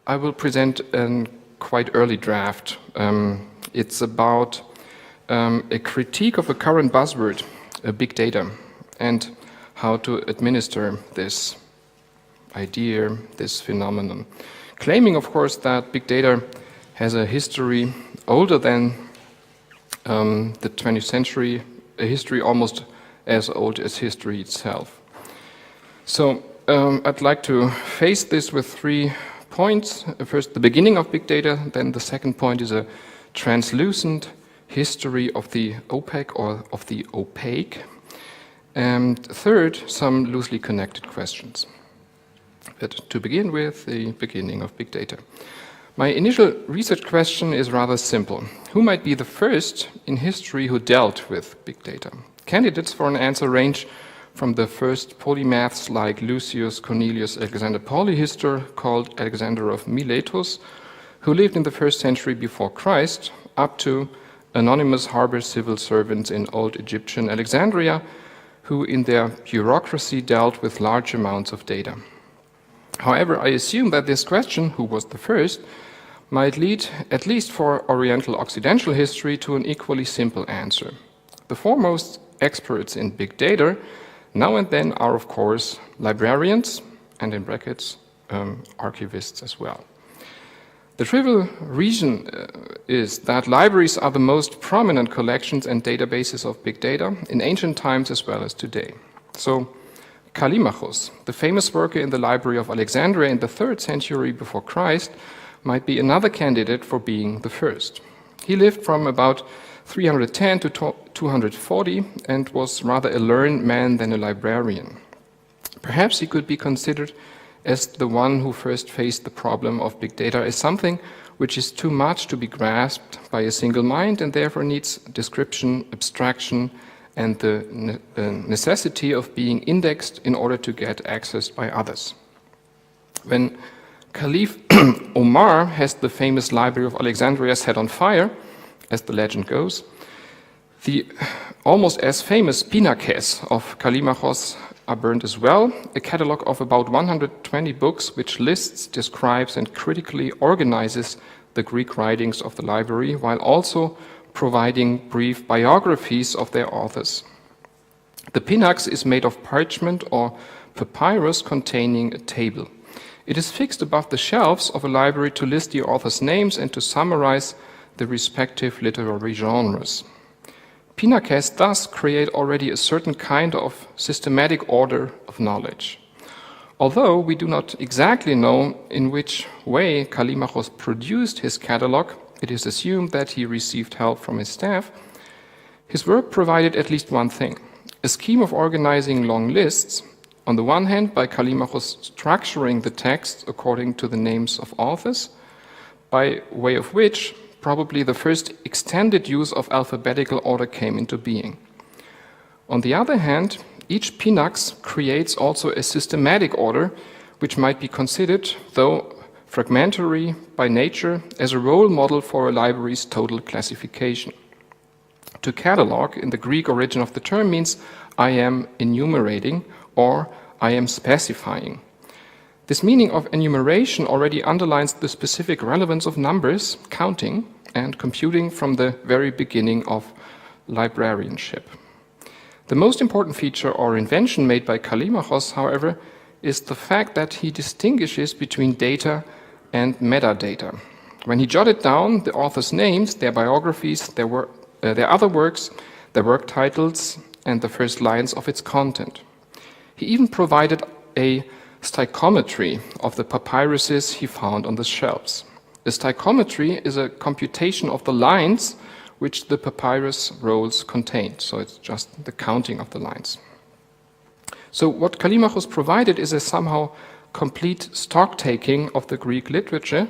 I will present a quite early draft. It's about a critique of a current buzzword, big data, and how to administer this idea, this phenomenon. Claiming, of course, that big data has a history older than the 20th century, a history almost as old as history itself. So I'd like to face this with 3 points. First, the beginning of big data, then the second point is a translucent history of the Opec or of the Opaque, and third, some loosely connected questions. But to begin with, the beginning of big data. My initial research question is rather simple. Who might be the first in history who dealt with big data? Candidates for an answer range from the first polymaths like Lucius Cornelius Alexander Polyhistor, called Alexander of Miletus, who lived in the 1st century before Christ, up to anonymous harbor civil servants in old Egyptian Alexandria, who in their bureaucracy dealt with large amounts of data. However, I assume that this question, who was the first, might lead, at least for Oriental-Occidental history, to an equally simple answer. The foremost experts in big data now and then are, of course, librarians, and in brackets, archivists as well. The trivial reason is that libraries are the most prominent collections and databases of big data in ancient times as well as today. So, Callimachus, the famous worker in the Library of Alexandria in the 3rd century before Christ, might be another candidate for being the first. He lived from about 310 to 240 and was rather a learned man than a librarian. Perhaps he could be considered as the one who first faced the problem of big data as something which is too much to be grasped by a single mind and therefore needs description, abstraction, and the necessity of being indexed in order to get accessed by others. When Caliph Omar has the famous Library of Alexandria set on fire, as the legend goes, the almost as famous Pinaques of Callimachus are burned as well, a catalogue of about 120 books which lists, describes, and critically organizes the Greek writings of the library, while also providing brief biographies of their authors. The Pinax is made of parchment or papyrus containing a table. It is fixed above the shelves of a library to list the authors' names and to summarize the respective literary genres. Pinaques thus create already a certain kind of systematic order of knowledge. Although we do not exactly know in which way Callimachus produced his catalogue, it is assumed that he received help from his staff. His work provided at least one thing, a scheme of organizing long lists, on the one hand by Callimachus structuring the text according to the names of authors, by way of which probably the first extended use of alphabetical order came into being. On the other hand, each Pinax creates also a systematic order, which might be considered, though fragmentary by nature, as a role model for a library's total classification. To catalog, in the Greek origin of the term, means I am enumerating or I am specifying. This meaning of enumeration already underlines the specific relevance of numbers, counting, and computing from the very beginning of librarianship. The most important feature or invention made by Callimachus, however, is the fact that he distinguishes between data and metadata. When he jotted down the authors' names, their biographies, their other works, their work titles, and the first lines of its content. He even provided a stichometry of the papyruses he found on the shelves. A stichometry is a computation of the lines which the papyrus rolls contain, so it's just the counting of the lines. So what Callimachus provided is a somehow complete stock-taking of the Greek literature,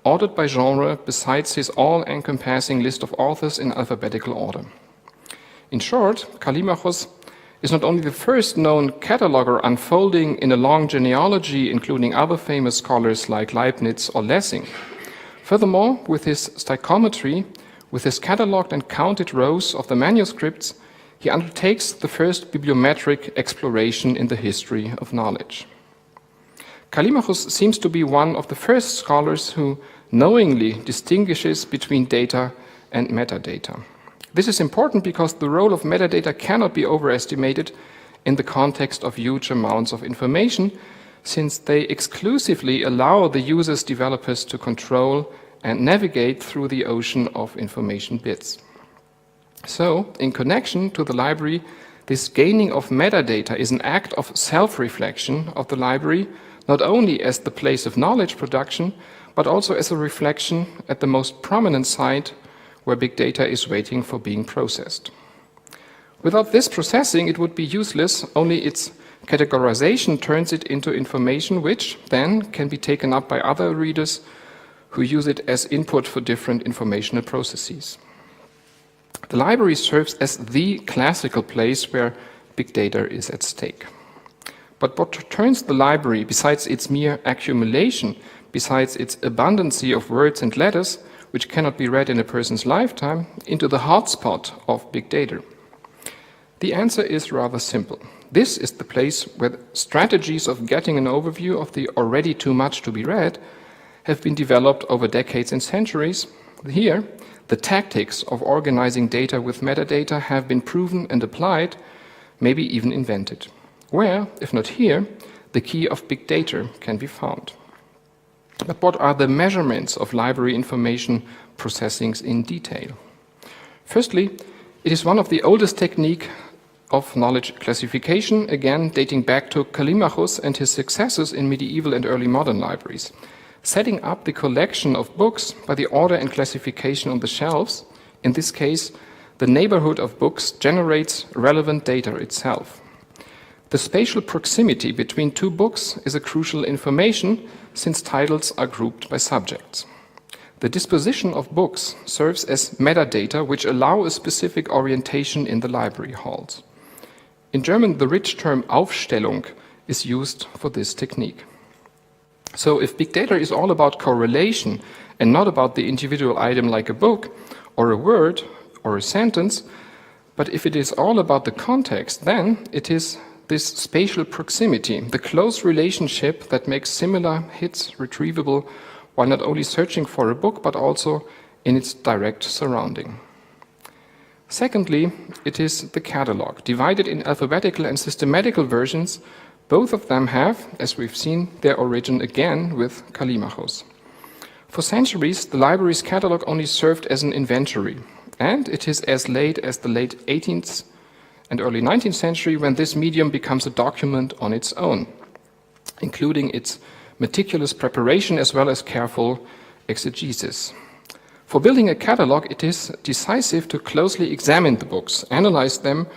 ordered by genre besides his all-encompassing list of authors in alphabetical order. In short, Callimachus is not only the first known cataloger unfolding in a long genealogy including other famous scholars like Leibniz or Lessing. Furthermore, with his stichometry, with his catalogued and counted rows of the manuscripts, he undertakes the first bibliometric exploration in the history of knowledge. Callimachus seems to be one of the first scholars who knowingly distinguishes between data and metadata. This is important because the role of metadata cannot be overestimated in the context of huge amounts of information, since they exclusively allow the user's developers to control and navigate through the ocean of information bits. So, in connection to the library, this gaining of metadata is an act of self-reflection of the library, not only as the place of knowledge production, but also as a reflection at the most prominent site where big data is waiting for being processed. Without this processing, it would be useless, only its categorization turns it into information which then can be taken up by other readers who use it as input for different informational processes. The library serves as the classical place where big data is at stake. But what turns the library, besides its mere accumulation, besides its abundancy of words and letters, which cannot be read in a person's lifetime, into the hotspot of big data? The answer is rather simple. This is the place where strategies of getting an overview of the already too much to be read have been developed over decades and centuries. Here, the tactics of organizing data with metadata have been proven and applied, maybe even invented. Where, if not here, the key of big data can be found. But what are the measurements of library information processings in detail? Firstly, it is one of the oldest techniques of knowledge classification, again dating back to Callimachus and his successors in medieval and early modern libraries. Setting up the collection of books by the order and classification on the shelves, in this case, the neighborhood of books generates relevant data itself. The spatial proximity between two books is a crucial information, since titles are grouped by subjects. The disposition of books serves as metadata which allow a specific orientation in the library halls. In German, the rich term Aufstellung is used for this technique. So if big data is all about correlation and not about the individual item like a book or a word or a sentence, but if it is all about the context, then it is this spatial proximity, the close relationship that makes similar hits retrievable while not only searching for a book but also in its direct surrounding. Secondly, it is the catalog, divided in alphabetical and systematical versions. Both of them have, as we've seen, their origin again with Callimachus. For centuries, the library's catalog only served as an inventory, and it is as late as the late 18th and early 19th century when this medium becomes a document on its own, including its meticulous preparation as well as careful exegesis. For building a catalog, it is decisive to closely examine the books, analyze them,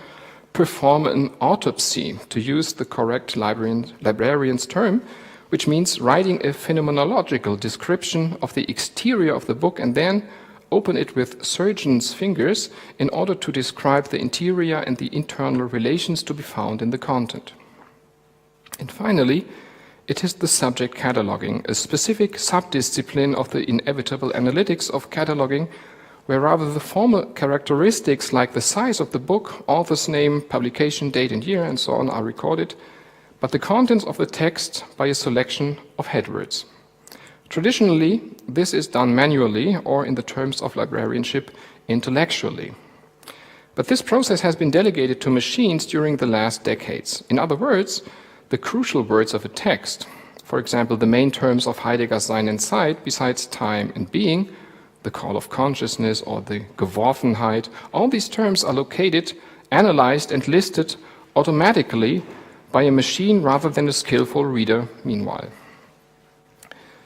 perform an autopsy, to use the correct librarian's term, which means writing a phenomenological description of the exterior of the book and then open it with surgeon's fingers in order to describe the interior and the internal relations to be found in the content. And finally, it is the subject cataloging, a specific subdiscipline of the inevitable analytics of cataloging, where rather the formal characteristics like the size of the book, author's name, publication date and year, and so on are recorded, but the contents of the text by a selection of headwords. Traditionally, this is done manually or, in the terms of librarianship, intellectually. But this process has been delegated to machines during the last decades. In other words, the crucial words of a text, for example, the main terms of Heidegger's Sein and Zeit, besides time and being, the call of consciousness or the Geworfenheit, all these terms are located, analyzed, and listed automatically by a machine rather than a skillful reader meanwhile.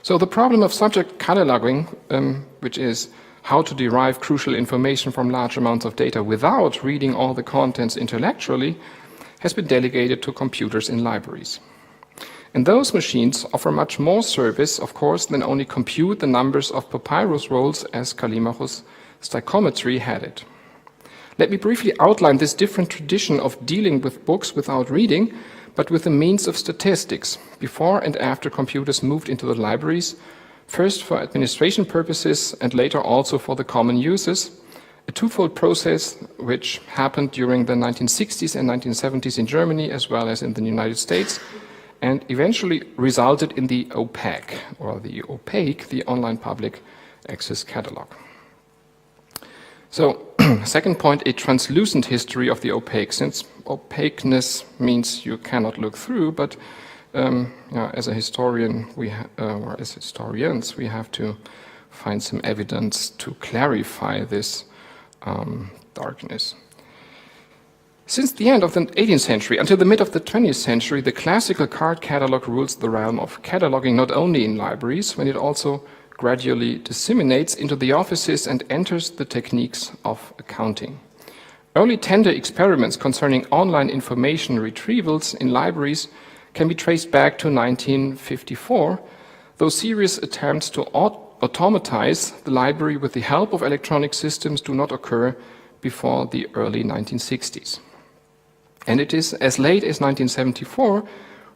So the problem of subject cataloging, which is how to derive crucial information from large amounts of data without reading all the contents intellectually, has been delegated to computers in libraries. And those machines offer much more service, of course, than only compute the numbers of papyrus rolls as Callimachus' stichometry had it. Let me briefly outline this different tradition of dealing with books without reading, but with the means of statistics, before and after computers moved into the libraries, first for administration purposes and later also for the common uses, a twofold process which happened during the 1960s and 1970s in Germany as well as in the United States, and eventually resulted in the Opaque, or the Opaque, the online public access catalog. So, second point, a translucent history of the opaque, since opaqueness means you cannot look through, but as a historian, or as historians, we have to find some evidence to clarify this darkness. Since the end of the 18th century until the mid of the 20th century, the classical card catalog rules the realm of cataloging not only in libraries, when it also gradually disseminates into the offices and enters the techniques of accounting. Early tender experiments concerning online information retrievals in libraries can be traced back to 1954, though serious attempts to automatize the library with the help of electronic systems do not occur before the early 1960s. And it is as late as 1974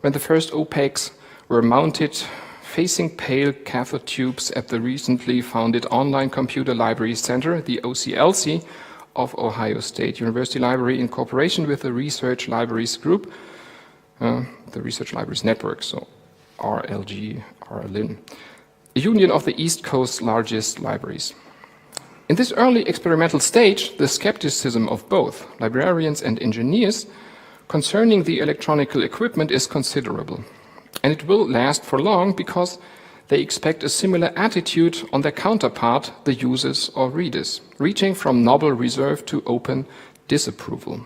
when the first Opaques were mounted facing pale cathode tubes at the recently founded Online Computer Library Center, the OCLC, of Ohio State University Library in cooperation with the Research Libraries Group, the Research Libraries Network, so RLG, RLIN, a union of the East Coast's largest libraries. In this early experimental stage, the skepticism of both librarians and engineers concerning the electronic equipment is considerable. And it will last for long because they expect a similar attitude on their counterpart, the users or readers, reaching from novel reserve to open disapproval.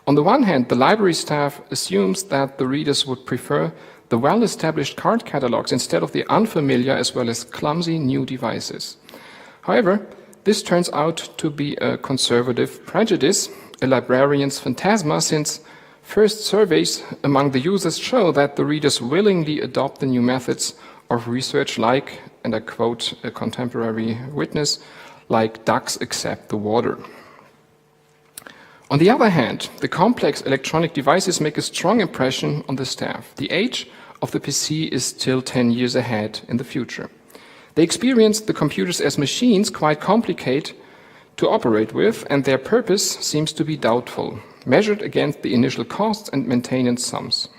On the one hand, the library staff assumes that the readers would prefer the well-established card catalogs instead of the unfamiliar as well as clumsy new devices. However, this turns out to be a conservative prejudice, a librarian's phantasma, since first surveys among the users show that the readers willingly adopt the new methods of research like, and I quote a contemporary witness, like ducks accept the water. On the other hand, the complex electronic devices make a strong impression on the staff. The age of the PC is still 10 years ahead in the future. They experience the computers as machines quite complicated to operate with, and their purpose seems to be doubtful, measured against the initial costs and maintenance sums.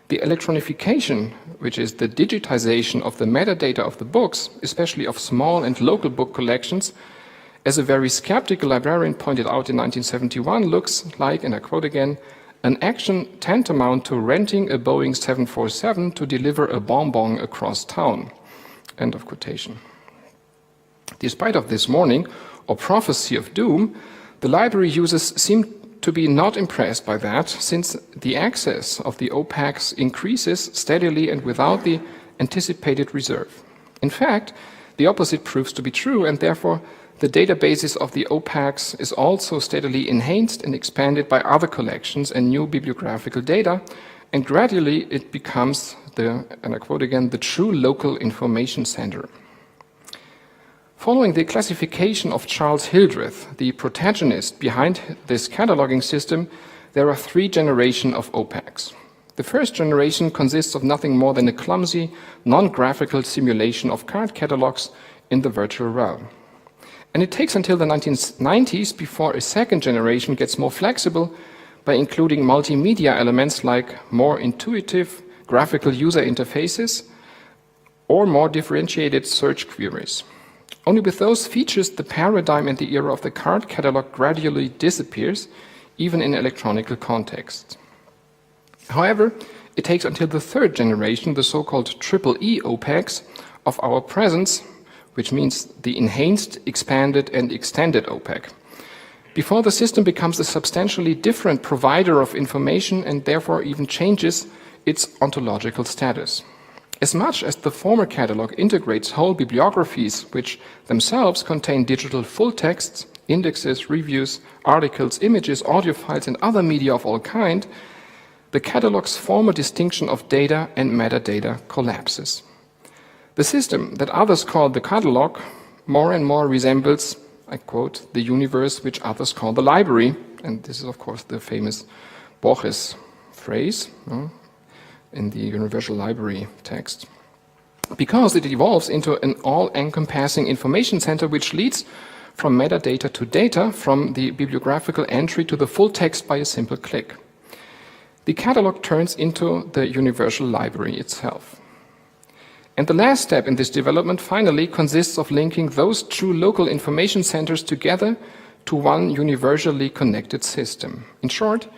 The electronification, which is the digitization of the metadata of the books, especially of small and local book collections, as a very skeptical librarian pointed out in 1971, looks like, and I quote again, an action tantamount to renting a Boeing 747 to deliver a bonbon across town. End of quotation. Despite of this warning or prophecy of doom, the library users seem to be not impressed by that, since the access of the Opaques increases steadily and without the anticipated reserve. In fact, the opposite proves to be true, and therefore the databases of the Opaques is also steadily enhanced and expanded by other collections and new bibliographical data, and gradually it becomes the, and I quote again, the true local information center. Following the classification of Charles Hildreth, the protagonist behind this cataloging system, there are three generations of Opaques. The first generation consists of nothing more than a clumsy, non-graphical simulation of card catalogs in the virtual realm. And it takes until the 1990s before a second generation gets more flexible by including multimedia elements like more intuitive graphical user interfaces or more differentiated search queries. Only with those features, the paradigm and the era of the card catalog gradually disappears, even in electronic context. However, it takes until the third generation, the so-called EEE Opaques, of our presence, which means the enhanced, expanded, and extended Opaque, before the system becomes a substantially different provider of information and therefore even changes its ontological status. As much as the former catalog integrates whole bibliographies, which themselves contain digital full texts, indexes, reviews, articles, images, audio files, and other media of all kind, the catalog's former distinction of data and metadata collapses. The system that others call the catalog more and more resembles, I quote, the universe which others call the library, and this is of course the famous Borges phrase in the Universal Library text, because it evolves into an all-encompassing information center which leads from metadata to data, from the bibliographical entry to the full text by a simple click. the catalog turns into the universal library itself. And the last step in this development finally consists of linking those two local information centers together to one universally connected system. In short,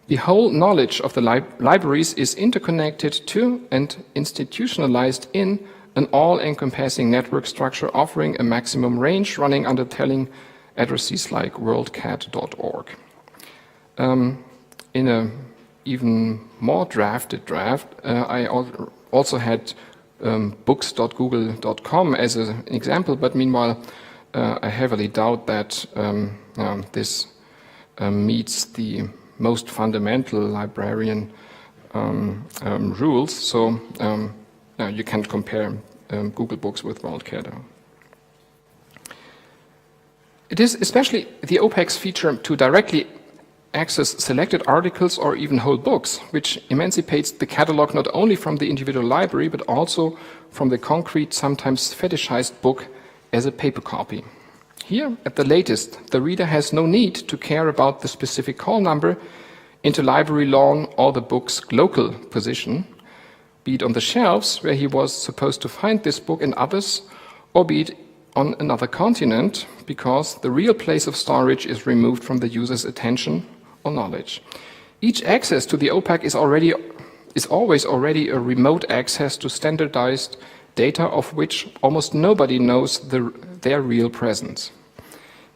the whole knowledge of the libraries is interconnected to and institutionalized in an all-encompassing network structure offering a maximum range running under telling addresses like worldcat.org. In an even more drafted draft, I also had books.google.com as an example, but meanwhile, I heavily doubt that this meets the most fundamental librarian rules. So you can't compare Google Books with WorldCat. It is especially the Opaque's feature to directly access selected articles or even whole books, which emancipates the catalog not only from the individual library, but also from the concrete, sometimes fetishized book as a paper copy. Here, at the latest, the reader has no need to care about the specific call number, interlibrary law, or the book's local position, be it on the shelves where he was supposed to find this book and others, or be it on another continent, because the real place of storage is removed from the user's attention or knowledge. Each access to the Opaque is always already a remote access to standardized data of which almost nobody knows their real presence.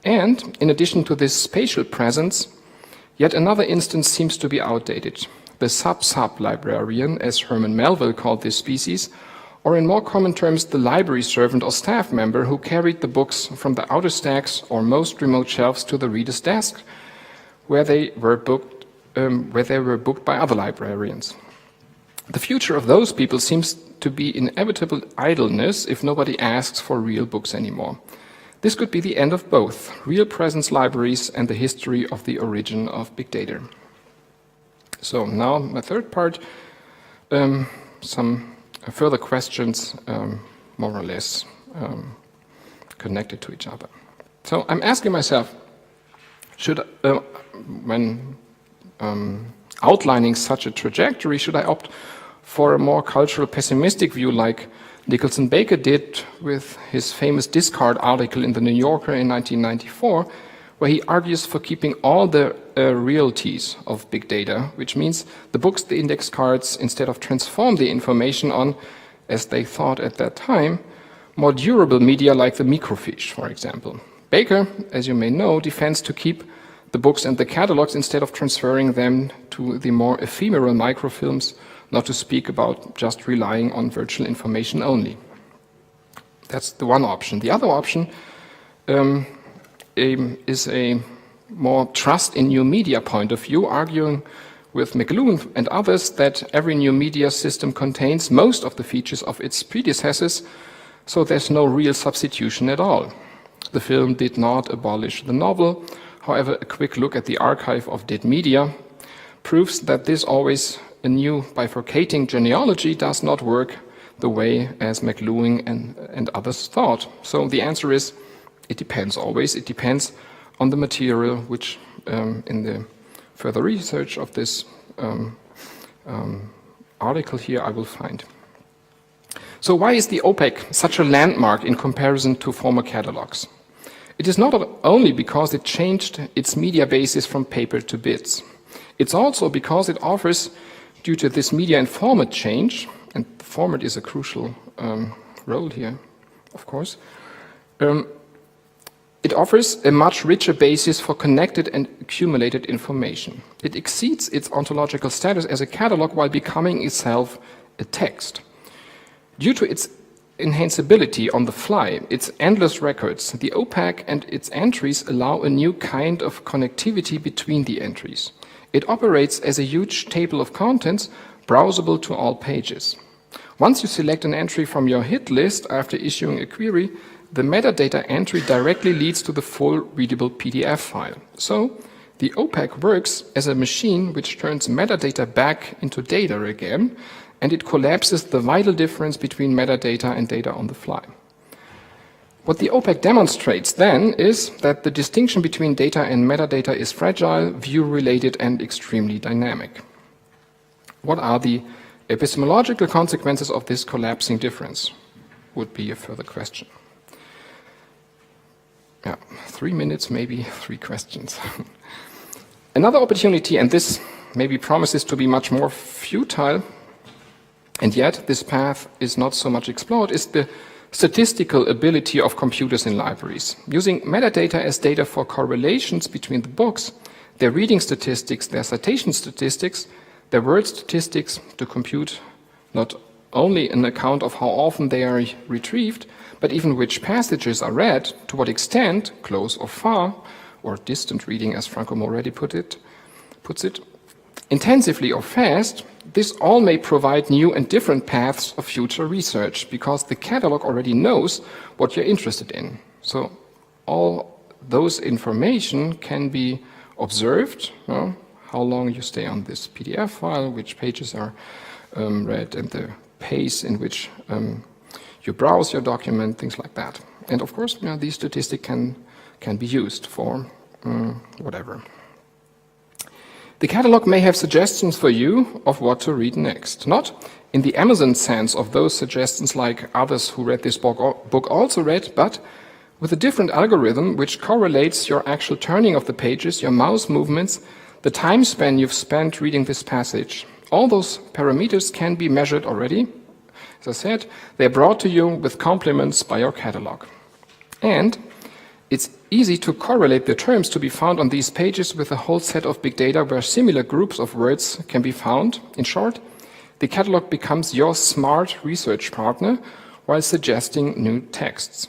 And in addition to this spatial presence, yet another instance seems to be outdated. The sub-librarian, as Herman Melville called this species, or in more common terms, the library servant or staff member who carried the books from the outer stacks or most remote shelves to the reader's desk, where they were booked by other librarians. The future of those people seems to be inevitable idleness if nobody asks for real books anymore. This could be the end of both real presence libraries and the history of the origin of big data. So now my third part, some further questions, more or less connected to each other. So I'm asking myself, when outlining such a trajectory, should I opt for a more cultural pessimistic view like Nicholson Baker did with his famous discard article in the New Yorker in 1994, where he argues for keeping all the realities of big data, which means the books, the index cards, instead of transform the information on, as they thought at that time, more durable media like the microfiche, for example. Baker, as you may know, defends to keep the books and the catalogs instead of transferring them to the more ephemeral microfilms, not to speak about just relying on virtual information only. That's the one option. The other option is a more trust in new media point of view, arguing with McLuhan and others that every new media system contains most of the features of its predecessors, so there's no real substitution at all. The film did not abolish the novel. However, a quick look at the archive of dead media proves that this always a new bifurcating genealogy does not work the way as McLuhan and others thought. So the answer is, it depends always. It depends on the material which in the further research of this article here I will find. So why is the Opaque such a landmark in comparison to former catalogs? It is not only because it changed its media basis from paper to bits. It's also because it offers, due to this media and format change, and format is a crucial role here, of course, it offers a much richer basis for connected and accumulated information. It exceeds its ontological status as a catalog while becoming itself a text. Due to its enhanceability on the fly, its endless records, the Opaque and its entries allow a new kind of connectivity between the entries. It operates as a huge table of contents, browsable to all pages. Once you select an entry from your hit list after issuing a query, the metadata entry directly leads to the full readable PDF file. So, the Opaque works as a machine which turns metadata back into data again, and it collapses the vital difference between metadata and data on the fly. What the Opaque demonstrates then is that the distinction between data and metadata is fragile, view-related, and extremely dynamic. What are the epistemological consequences of this collapsing difference? Would be a further question. Yeah, 3 minutes, maybe 3 questions. Another opportunity, and this maybe promises to be much more futile, and yet this path is not so much explored, is the statistical ability of computers in libraries. Using metadata as data for correlations between the books, their reading statistics, their citation statistics, their word statistics, to compute not only an account of how often they are retrieved, but even which passages are read, to what extent, close or far, or distant reading as Franco Moretti puts it, intensively or fast, this all may provide new and different paths of future research, because the catalog already knows what you're interested in. So all those information can be observed, how long you stay on this PDF file, which pages are read, and the pace in which you browse your document, things like that. And of course, these statistics can be used for whatever. The catalog may have suggestions for you of what to read next. Not in the Amazon sense of those suggestions like others who read this book also read, but with a different algorithm which correlates your actual turning of the pages, your mouse movements, the time span you've spent reading this passage. All those parameters can be measured already. As I said, they're brought to you with compliments by your catalog. And it's easy to correlate the terms to be found on these pages with a whole set of big data where similar groups of words can be found. In short, the catalog becomes your smart research partner while suggesting new texts.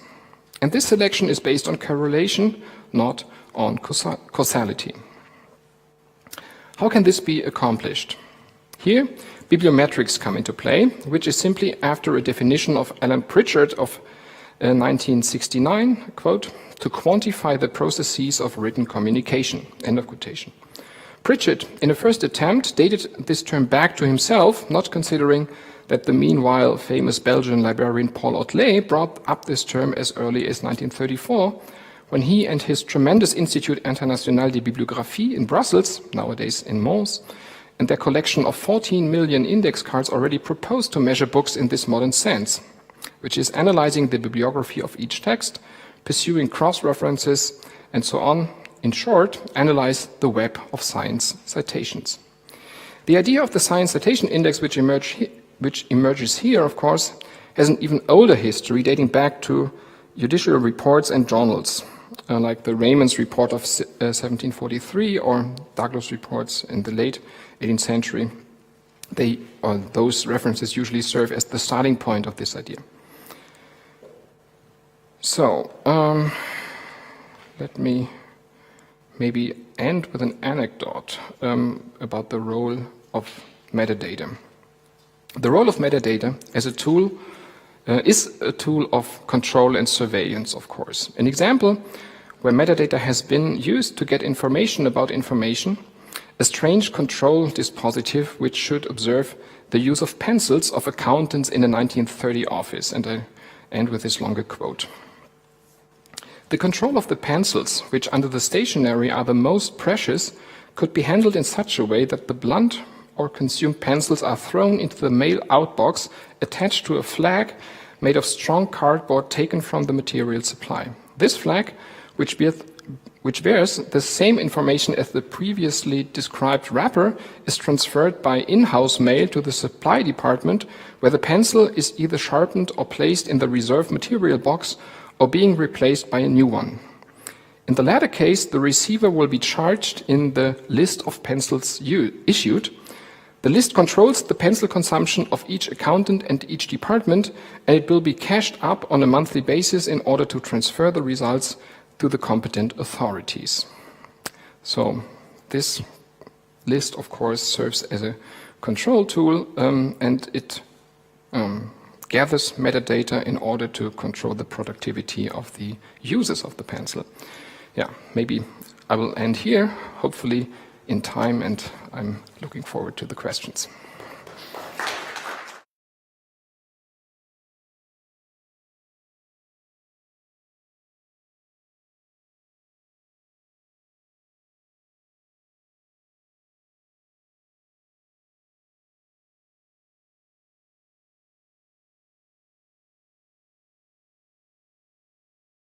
And this selection is based on correlation, not on causality. How can this be accomplished? Here, bibliometrics come into play, which is simply after a definition of Alan Pritchard of 1969, quote, to quantify the processes of written communication, end of quotation. Pritchard, in a first attempt, dated this term back to himself, not considering that the meanwhile famous Belgian librarian Paul Otlet brought up this term as early as 1934, when he and his tremendous Institut International de Bibliographie in Brussels, nowadays in Mons, and their collection of 14 million index cards already proposed to measure books in this modern sense, which is analyzing the bibliography of each text, pursuing cross-references, and so on. In short, analyze the web of science citations. The idea of the science citation index, which emerges here, of course, has an even older history dating back to judicial reports and journals, like the Raymond's report of 1743 or Douglas reports in the late 18th century. Those references usually serve as the starting point of this idea. So, let me maybe end with an anecdote about the role of metadata. The role of metadata as a tool is a tool of control and surveillance, of course. An example where metadata has been used to get information about information, a strange control dispositif which should observe the use of pencils of accountants in a 1930 office. And I end with this longer quote. The control of the pencils, which under the stationery are the most precious, could be handled in such a way that the blunt or consumed pencils are thrown into the mail outbox attached to a flag made of strong cardboard taken from the material supply. This flag, which bears the same information as the previously described wrapper, is transferred by in-house mail to the supply department, where the pencil is either sharpened or placed in the reserve material box or being replaced by a new one. In the latter case, the receiver will be charged in the list of pencils issued. The list controls the pencil consumption of each accountant and each department, and it will be cashed up on a monthly basis in order to transfer the results to the competent authorities. So this list, of course, serves as a control tool, and it gathers metadata in order to control the productivity of the users of the pencil. Yeah, maybe I will end here, hopefully in time, and I'm looking forward to the questions.